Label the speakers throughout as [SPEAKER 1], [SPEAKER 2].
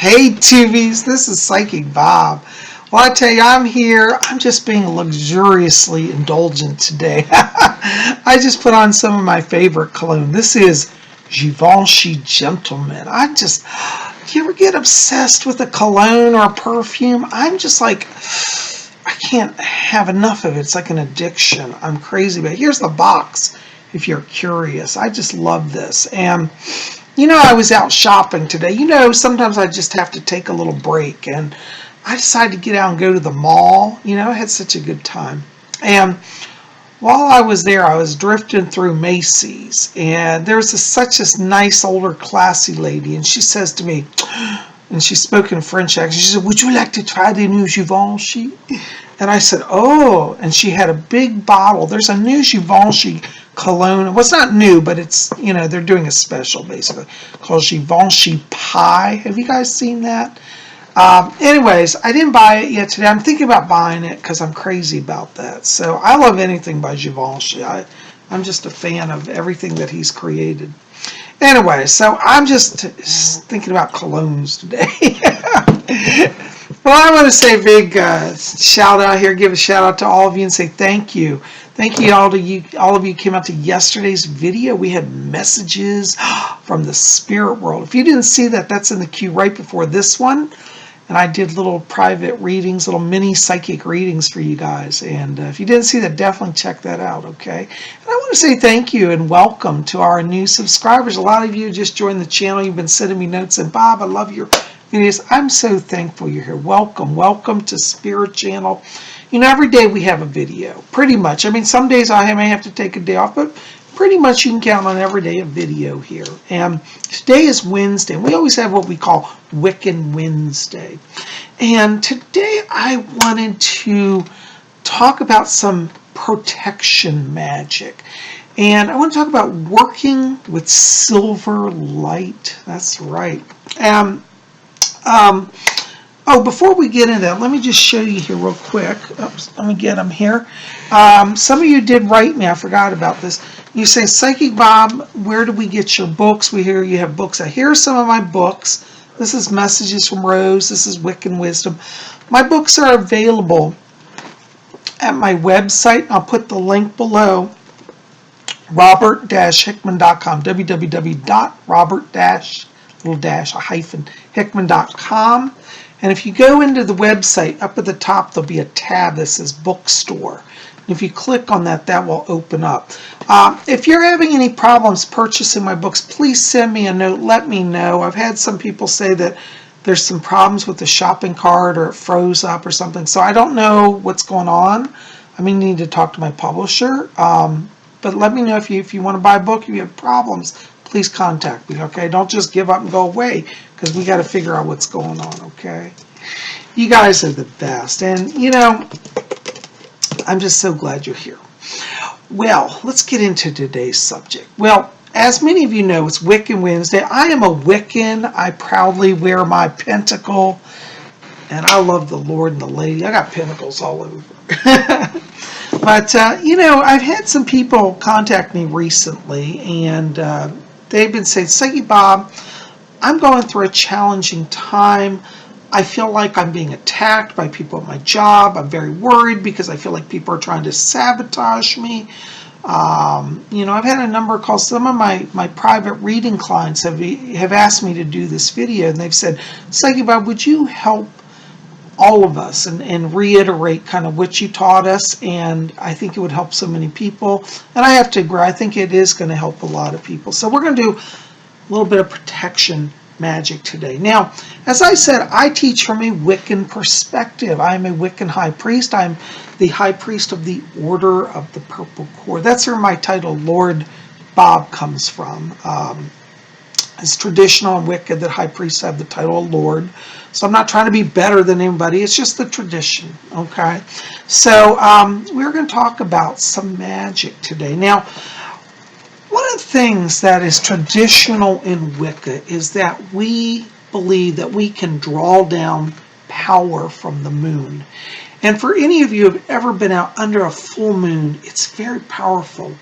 [SPEAKER 1] Hey Tubies, this is Psychic Bob. Well, I tell you, I'm here. I'm just being luxuriously indulgent today. I just put on some of my favorite cologne. This is Givenchy Gentleman. Do you ever get obsessed with a cologne or a perfume? I'm just like, I can't have enough of it. It's like an addiction. I'm crazy about it. Here's the box if you're curious. I just love this. And I was out shopping today. Sometimes I just have to take a little break, and I decided to get out and go to the mall. I had such a good time. And while I was there, I was drifting through Macy's, and there was such a nice, older, classy lady, and she says to me, and she spoke in French accent, she said, "Would you like to try the new Givenchy?" And I said, "Oh," and she had a big bottle. There's a new Givenchy cologne. Well, it's not new, but it's, they're doing a special basically called Givenchy Pie. Have you guys seen that? Anyways, I didn't buy it yet today. I'm thinking about buying it because I'm crazy about that. So I love anything by Givenchy. I'm just a fan of everything that he's created. Anyway, so I'm just thinking about colognes today. Well, I want to say a big shout out here, give a shout out to all of you and say thank you. Thank you all of you came out to yesterday's video. We had messages from the spirit world. If you didn't see that, that's in the queue right before this one. And I did little private readings, little mini psychic readings for you guys. And if you didn't see that, definitely check that out, okay? And I want to say thank you and welcome to our new subscribers. A lot of you just joined the channel. You've been sending me notes and Bob, I love your videos. I'm so thankful you're here. Welcome to Spirit Channel. Every day we have a video, pretty much. I mean, some days I may have to take a day off, but pretty much you can count on every day a video here. And today is Wednesday, and we always have what we call Wiccan Wednesday. And today I wanted to talk about some protection magic. And I want to talk about working with silver light. That's right. Before we get into that, let me just show you here real quick. Oops, let me get them here. Some of you did write me. I forgot about this. You say, Psychic Bob, where do we get your books? We hear you have books. Here are some of my books. This is Messages from Rose. This is Wiccan Wisdom. My books are available at my website. I'll put the link below. Robert-Hickman.com. www.robert-hickman.com. And if you go into the website, up at the top, there'll be a tab that says Bookstore. And if you click on that, that will open up. If you're having any problems purchasing my books, please send me a note. Let me know. I've had some people say that there's some problems with the shopping cart or it froze up or something. So I don't know what's going on. I may need to talk to my publisher. But let me know if you want to buy a book, if you have problems, please contact me, okay? Don't just give up and go away, because we got to figure out what's going on, okay? You guys are the best, and I'm just so glad you're here. Well, let's get into today's subject. Well, as many of you know, it's Wiccan Wednesday. I am a Wiccan. I proudly wear my pentacle, and I love the Lord and the Lady. I got pentacles all over. But, I've had some people contact me recently, and they've been saying, Psychic Bob, I'm going through a challenging time. I feel like I'm being attacked by people at my job. I'm very worried because I feel like people are trying to sabotage me. I've had a number of calls. Some of my private reading clients have asked me to do this video, and they've said, Psychic Bob, would you help all of us and reiterate kind of what you taught us? And I think it would help so many people. And I have to agree, I think it is going to help a lot of people. So we're going to do a little bit of protection magic today. Now, as I said, I teach from a Wiccan perspective. I'm a Wiccan high priest. I'm the high priest of the Order of the Purple Cord. That's where my title, Lord Bob, comes from. It's traditional in Wicca that high priests have the title of Lord. So I'm not trying to be better than anybody. It's just the tradition, okay? So we're going to talk about some magic today. Now, one of the things that is traditional in Wicca is that we believe that we can draw down power from the moon. And for any of you who have ever been out under a full moon, it's very powerful.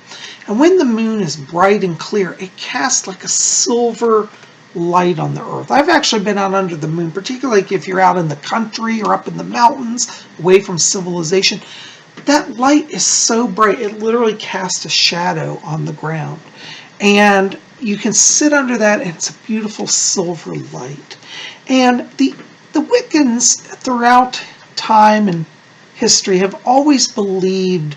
[SPEAKER 1] And when the moon is bright and clear, it casts like a silver light on the earth. I've actually been out under the moon, particularly if you're out in the country or up in the mountains, away from civilization. That light is so bright, it literally casts a shadow on the ground. And you can sit under that, and it's a beautiful silver light. And the Wiccans throughout time and history have always believed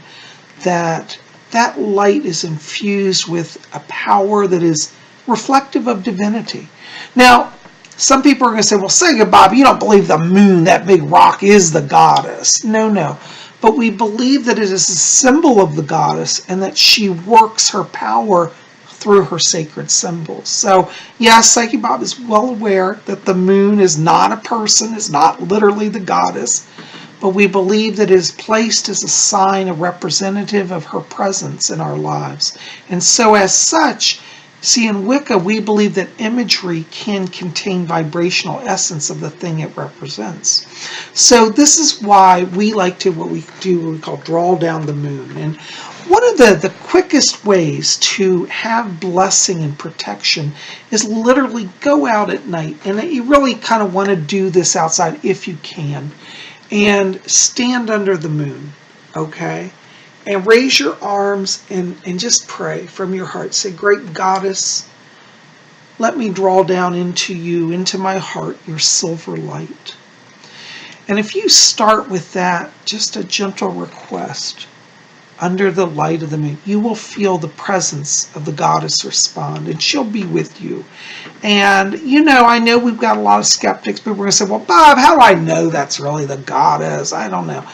[SPEAKER 1] that that light is infused with a power that is reflective of divinity. Now, some people are going to say, well, Sega Bob, you don't believe the moon, that big rock, is the goddess. No, no. But we believe that it is a symbol of the goddess and that she works her power through her sacred symbols. So, yes, Psyche Bob is well aware that the moon is not a person, is not literally the goddess, but we believe that it is placed as a sign, a representative of her presence in our lives. And so as such, see, in Wicca, we believe that imagery can contain vibrational essence of the thing it represents. So this is why we like to, what we call draw down the moon. And one of the quickest ways to have blessing and protection is literally go out at night. And you really kind of want to do this outside if you can. And stand under the moon, okay? And raise your arms and just pray from your heart. Say, great goddess, let me draw down into you, into my heart, your silver light. And if you start with that, just a gentle request, under the light of the moon, you will feel the presence of the goddess respond, and she'll be with you. And, you know, I know we've got a lot of skeptics. People are going to say, well, Bob, how do I know that's really the goddess? I don't know.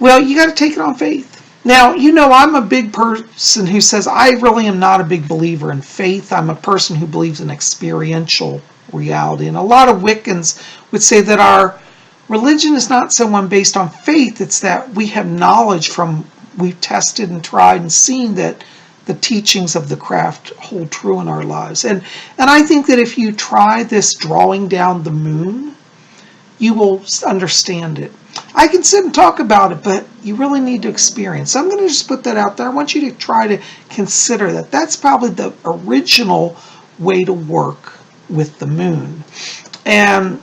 [SPEAKER 1] Well, you got to take it on faith. Now, you know, I'm a big person who says I really am not a big believer in faith. I'm a person who believes in experiential reality. And a lot of Wiccans would say that our religion is not so one based on faith. It's that we have knowledge from, we've tested and tried and seen that the teachings of the craft hold true in our lives. And I think that if you try this drawing down the moon, you will understand it. I can sit and talk about it, but you really need to experience. So I'm going to just put that out there. I want you to try to consider that. That's probably the original way to work with the moon. And,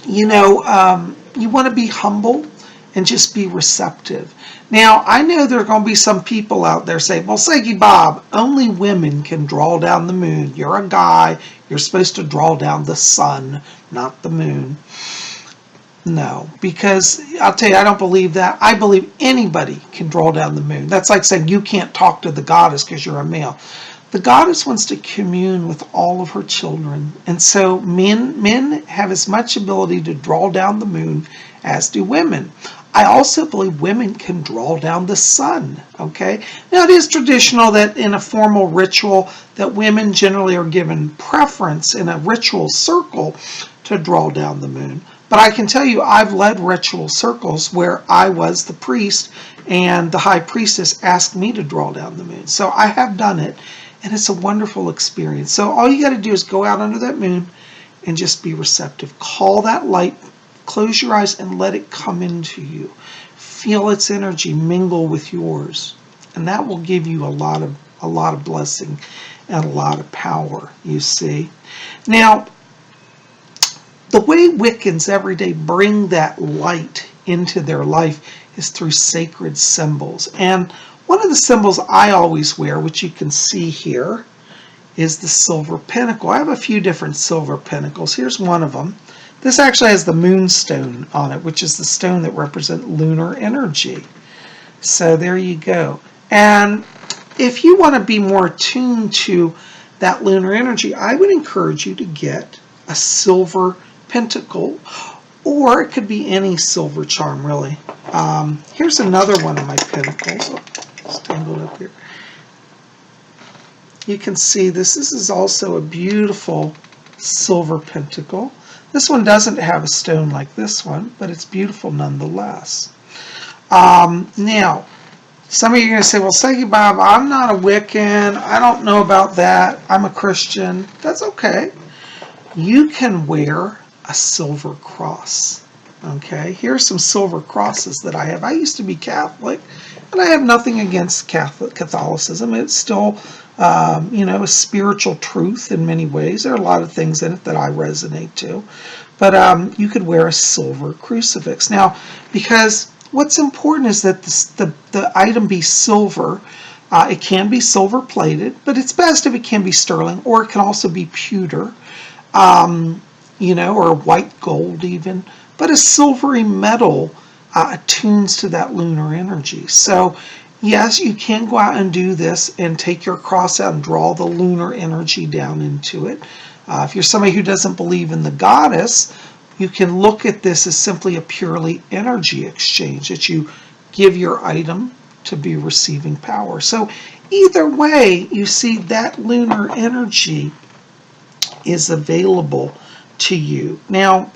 [SPEAKER 1] you know, you want to be humble and just be receptive. Now, I know there are going to be some people out there saying, well, Sagi Bob, only women can draw down the moon. You're a guy. You're supposed to draw down the sun, not the moon. No, because I'll tell you, I don't believe that. I believe anybody can draw down the moon. That's like saying you can't talk to the goddess because you're a male. The goddess wants to commune with all of her children. And so men have as much ability to draw down the moon as do women. I also believe women can draw down the sun, okay? Now, it is traditional that in a formal ritual that women generally are given preference in a ritual circle to draw down the moon. But I can tell you, I've led ritual circles where I was the priest and the high priestess asked me to draw down the moon. So I have done it, and it's a wonderful experience. So all you got to do is go out under that moon and just be receptive. Call that light, close your eyes, and let it come into you. Feel its energy mingle with yours, and that will give you a lot of blessing and a lot of power, you see. Now, the way Wiccans every day bring that light into their life is through sacred symbols. And one of the symbols I always wear, which you can see here, is the silver pentacle. I have a few different silver pentacles. Here's one of them. This actually has the moonstone on it, which is the stone that represents lunar energy. So there you go. And if you want to be more attuned to that lunar energy, I would encourage you to get a silver pentacle, or it could be any silver charm, really. Here's another one of my pentacles. It's tangled up here. You can see this. This is also a beautiful silver pentacle. This one doesn't have a stone like this one, but it's beautiful nonetheless. Now, some of you are going to say, well, Sagi Bob, I'm not a Wiccan. I don't know about that. I'm a Christian. That's okay. You can wear a silver cross. Okay, here's some silver crosses that I have. I used to be Catholic, and I have nothing against Catholicism. It's still you know, a spiritual truth in many ways. There are a lot of things in it that I resonate to. But you could wear a silver crucifix. Now, because what's important is that the item be silver. It can be silver plated, but it's best if it can be sterling, or it can also be pewter, you know, or white gold even. But a silvery metal attunes to that lunar energy. So yes, you can go out and do this and take your cross out and draw the lunar energy down into it. If you're somebody who doesn't believe in the goddess, you can look at this as simply a purely energy exchange, that you give your item to be receiving power. So either way, you see that lunar energy is available to you. Now,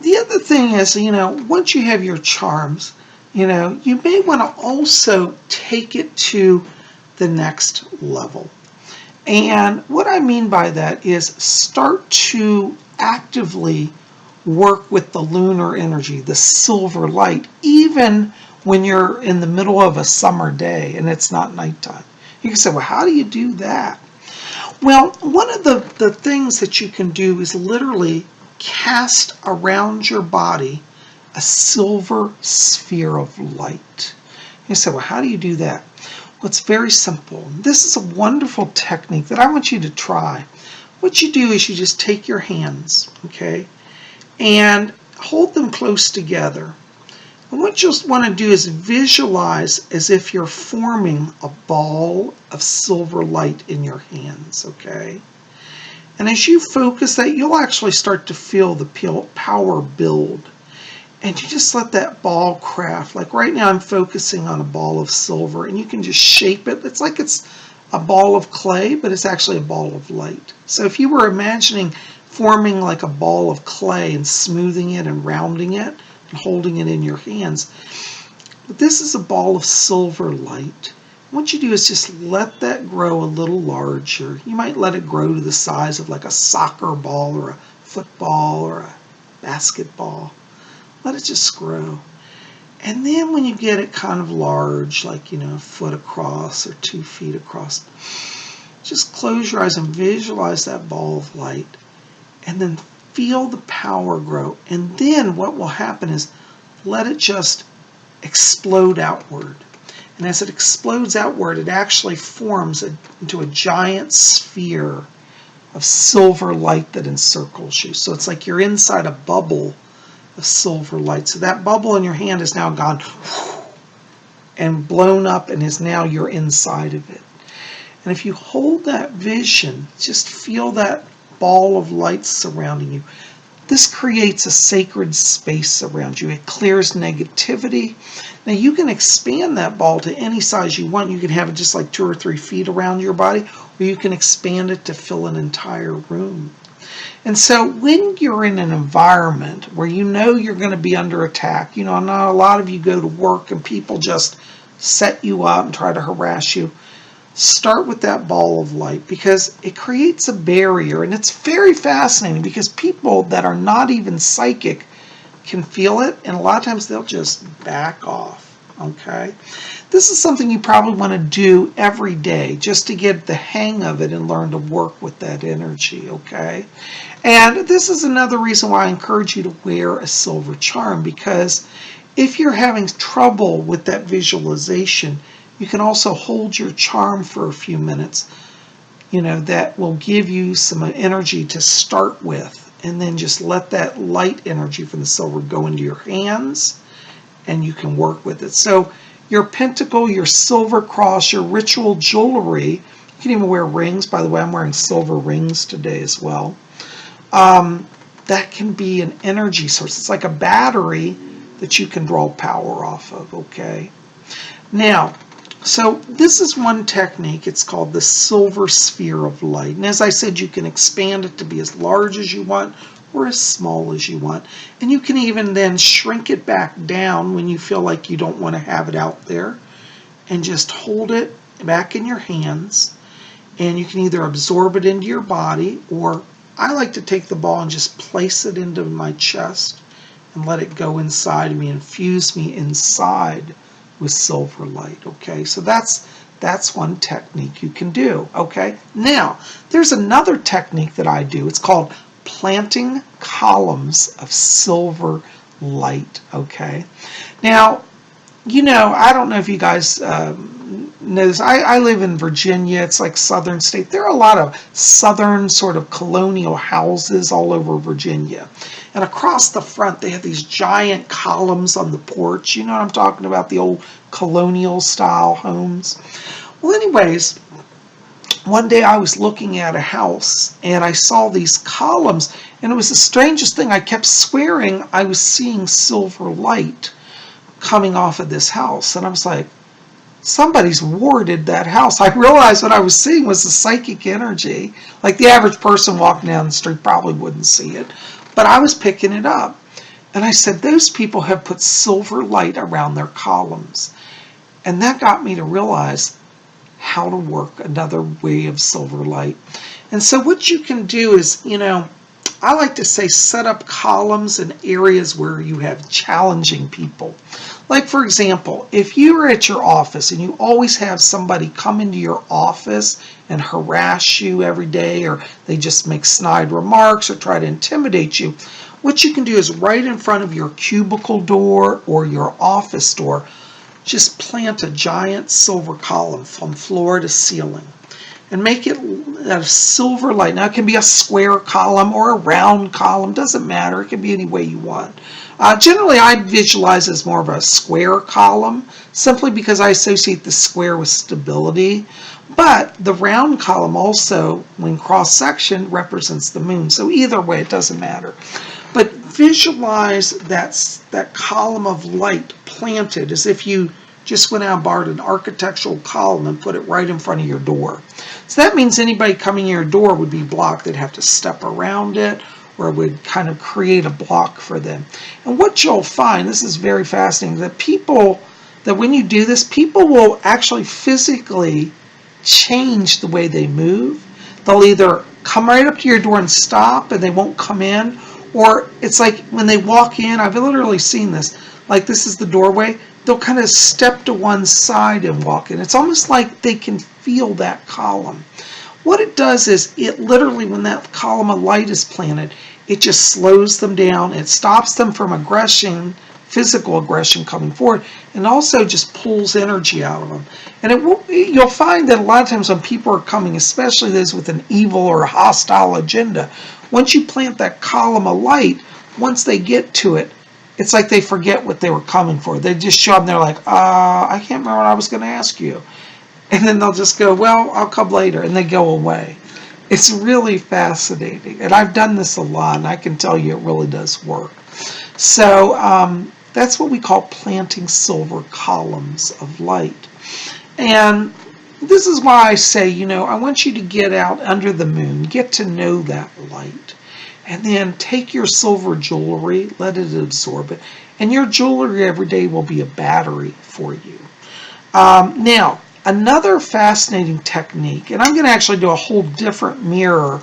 [SPEAKER 1] the other thing is, you know, once you have your charms, you know, you may want to also take it to the next level. And what I mean by that is start to actively work with the lunar energy, the silver light, even when you're in the middle of a summer day and it's not nighttime. You can say, well, how do you do that? Well, one of the things that you can do is literally cast around your body a silver sphere of light. You say, well, how do you do that? Well, it's very simple. This is a wonderful technique that I want you to try. What you do is you just take your hands, okay, and hold them close together. And what you just want to do is visualize as if you're forming a ball of silver light in your hands, okay? And as you focus that, you'll actually start to feel the power build. And you just let that ball craft. Like right now I'm focusing on a ball of silver, and you can just shape it. It's like it's a ball of clay, but it's actually a ball of light. So if you were imagining forming like a ball of clay and smoothing it and rounding it and holding it in your hands, but this is a ball of silver light. What you do is just let that grow a little larger. You might let it grow to the size of like a soccer ball or a football or a basketball. Let it just grow. And then when you get it kind of large, like, you know, a foot across or 2 feet across, just close your eyes and visualize that ball of light. And then feel the power grow. And then what will happen is let it just explode outward. And as it explodes outward, it actually forms into a giant sphere of silver light that encircles you. So it's like you're inside a bubble of silver light. So that bubble in your hand is now gone and blown up and is now you're inside of it. And if you hold that vision, just feel that ball of light surrounding you. This creates a sacred space around you. It clears negativity. Now you can expand that ball to any size you want. You can have it just like 2 or 3 feet around your body, or you can expand it to fill an entire room. And so when you're in an environment where you know you're going to be under attack, you know, I know a lot of you go to work and people just set you up and try to harass you. Start with that ball of light, because it creates a barrier, and it's very fascinating because people that are not even psychic can feel it, and a lot of times they'll just back off, okay? This is something you probably want to do every day just to get the hang of it and learn to work with that energy, okay? And this is another reason why I encourage you to wear a silver charm, because if you're having trouble with that visualization, you can also hold your charm for a few minutes, you know, that will give you some energy to start with, and then just let that light energy from the silver go into your hands and you can work with it. So your pentacle, your silver cross, your ritual jewelry, you can even wear rings. By the way, I'm wearing silver rings today as well. That can be an energy source. It's like a battery that you can draw power off of, okay? Now, so this is one technique. It's called the silver sphere of light. And as I said, you can expand it to be as large as you want or as small as you want. And you can even then shrink it back down when you feel like you don't want to have it out there, and just hold it back in your hands. And you can either absorb it into your body, or I like to take the ball and just place it into my chest and let it go inside of me, infuse me inside with silver light, okay? So that's That's one technique you can do, okay? Now, there's another technique that I do. It's called planting columns of silver light, okay? Now, you know, I don't know if you guys know this. I live in Virginia. It's like southern state. There are a lot of southern sort of colonial houses all over Virginia. And across the front, they have these giant columns on the porch. You know what I'm talking about, the old colonial style homes. Well, anyways, one day I was looking at a house and I saw these columns, and it was the strangest thing. I kept swearing I was seeing silver light coming off of this house, and I was like, somebody's warded that house. I realized what I was seeing was the psychic energy. Like the average person walking down the street probably wouldn't see it, but I was picking it up. And I said, those people have put silver light around their columns. And that got me to realize how to work another way of silver light. And so what you can do is, you know, I like to say set up columns in areas where you have challenging people. Like, for example, if you're at your office and you always have somebody come into your office and harass you every day, or they just make snide remarks or try to intimidate you, what you can do is right in front of your cubicle door or your office door, just plant a giant silver column from floor to ceiling and make it a silver light. Now, it can be a square column or a round column, doesn't matter. It can be any way you want. Generally, I visualize as more of a square column, simply because I associate the square with stability. But the round column also, when cross-section, represents the moon. So either way, it doesn't matter. But visualize that column of light planted as if you just went out and borrowed an architectural column and put it right in front of your door. So that means anybody coming in your door would be blocked. They'd have to step around it, or it would kind of create a block for them. And what you'll find, this is very fascinating, that when you do this, people will actually physically change the way they move. They'll either come right up to your door and stop, and they won't come in, or it's like when they walk in, I've literally seen this, like this is the doorway, they'll kind of step to one side and walk in. It's almost like they can feel that column. What it does is it literally, when that column of light is planted, it just slows them down. It stops them from aggression, physical aggression coming forward, and also just pulls energy out of them. And you'll find that a lot of times when people are coming, especially those with an evil or a hostile agenda, once you plant that column of light, once they get to it, it's like they forget what they were coming for. They just show up and they're like, I can't remember what I was going to ask you. And then they'll just go, well, I'll come later, and they go away. It's really fascinating. And I've done this a lot, and I can tell you it really does work. So that's what we call planting silver columns of light. And this is why I say, you know, I want you to get out under the moon, get to know that light. And then take your silver jewelry, let it absorb it. And your jewelry every day will be a battery for you. Now, another fascinating technique, and I'm going to actually do a whole different mirror,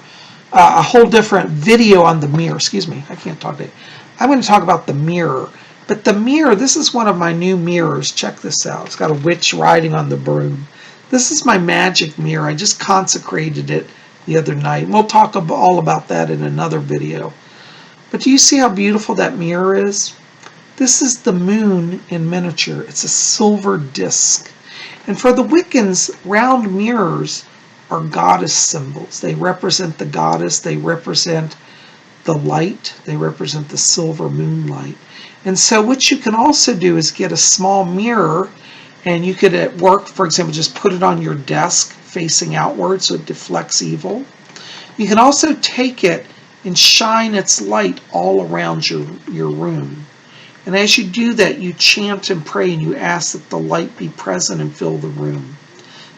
[SPEAKER 1] a whole different video on the mirror. Excuse me, I can't talk today. I'm going to talk about the mirror. But the mirror, this is one of my new mirrors. Check this out. It's got a witch riding on the broom. This is my Magick mirror. I just consecrated it the other night. And we'll talk all about that in another video. But do you see how beautiful that mirror is? This is the moon in miniature. It's a silver disc. And for the Wiccans, round mirrors are goddess symbols. They represent the goddess. They represent the light. They represent the silver moonlight. And so what you can also do is get a small mirror, and you could at work, for example, just put it on your desk facing outward so it deflects evil. You can also take it and shine its light all around your room. And as you do that, you chant and pray, and you ask that the light be present and fill the room.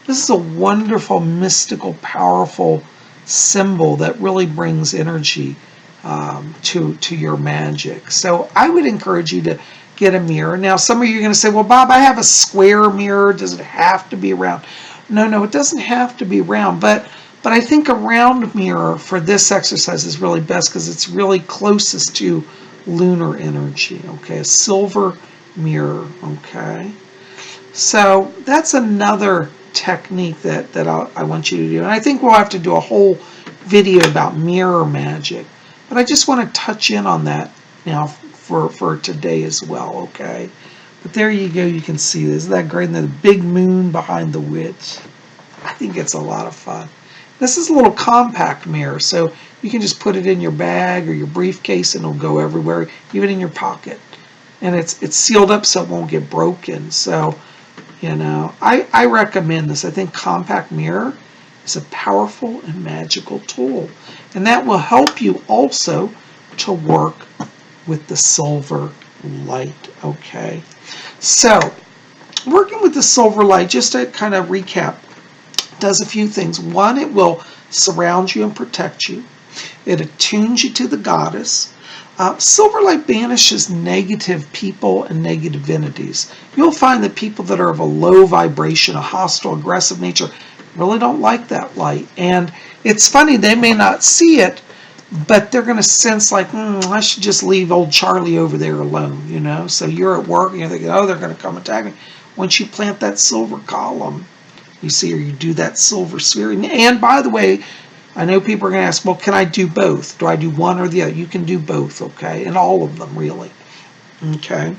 [SPEAKER 1] This is a wonderful, mystical, powerful symbol that really brings energy to your magic. So I would encourage you to get a mirror. Now, some of you are going to say, well, Bob, I have a square mirror. Does it have to be round? No, it doesn't have to be round. But I think a round mirror for this exercise is really best because it's really closest to lunar energy. Okay, a silver mirror. Okay, so that's another technique that I want you to do. And I think we'll have to do a whole video about mirror magic. But I just want to touch in on that now for today as well, okay? But there you go, you can see this. Isn't that great? And the big moon behind the witch. I think it's a lot of fun. This is a little compact mirror, so you can just put it in your bag or your briefcase and it'll go everywhere, even in your pocket. And it's sealed up so it won't get broken. So, you know, I recommend this. I think compact mirror is a powerful and magical tool. And that will help you also to work with the silver light, okay? So, working with the silver light, just to kind of recap, does a few things. One, it will surround you and protect you. It attunes you to the goddess. Silver light banishes negative people and negative entities. You'll find that people that are of a low vibration, a hostile, aggressive nature, really don't like that light. And it's funny, they may not see it, but they're going to sense like, I should just leave old Charlie over there alone, you know. So you're at work and you're thinking, oh, they're going to come attack me. Once you plant that silver column, you see, or you do that silver sphere. And by the way, I know people are going to ask, well, can I do both? Do I do one or the other? You can do both, okay? And all of them, really. Okay?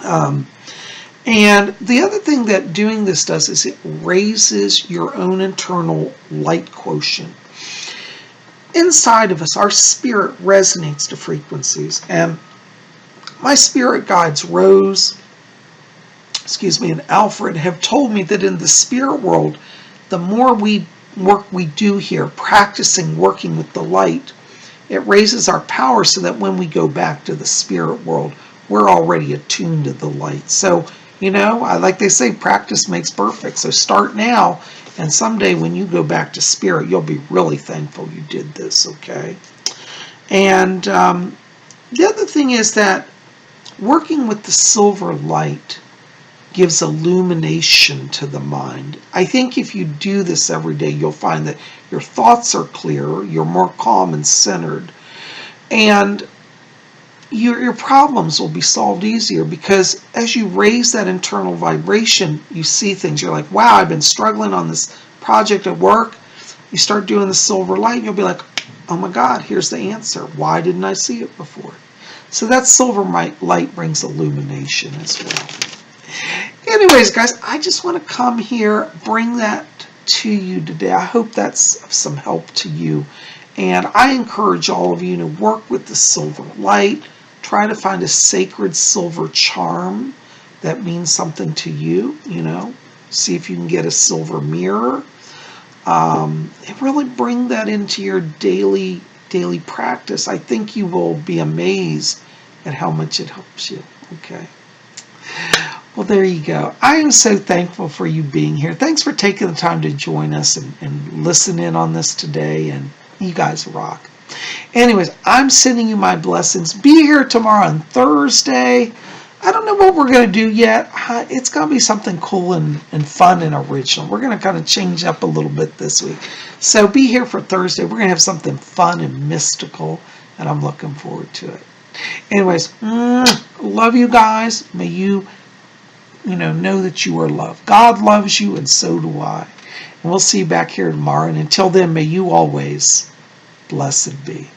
[SPEAKER 1] And the other thing that doing this does is it raises your own internal light quotient. Inside of us, our spirit resonates to frequencies. And my spirit guides, Rose, and Alfred, have told me that in the spirit world, the more work we do here, practicing working with the light, it raises our power so that when we go back to the spirit world, we're already attuned to the light. So, you know, like they say, practice makes perfect. So start now, and someday when you go back to spirit, you'll be really thankful you did this, okay? And the other thing is that working with the silver light gives illumination to the mind. I think if you do this every day, you'll find that your thoughts are clearer, you're more calm and centered, and your problems will be solved easier, because as you raise that internal vibration, you see things. You're like, wow, I've been struggling on this project at work. You start doing the silver light, and you'll be like, oh my God, here's the answer. Why didn't I see it before? So that silver light brings illumination as well. Anyways, guys, I just want to come here, bring that to you today. I hope that's of some help to you. And I encourage all of you to work with the silver light. Try to find a sacred silver charm that means something to you, you know. See if you can get a silver mirror. And really bring that into your daily practice. I think you will be amazed at how much it helps you, okay? Well, there you go. I am so thankful for you being here. Thanks for taking the time to join us and listen in on this today, and you guys rock. Anyways, I'm sending you my blessings. Be here tomorrow on Thursday. I don't know what we're going to do yet. It's going to be something cool and fun and original. We're going to kind of change up a little bit this week. So be here for Thursday. We're going to have something fun and mystical, and I'm looking forward to it. Anyways, love you guys. May you know that you are loved. God loves you, and so do I. And we'll see you back here tomorrow. And until then, may you always blessed be.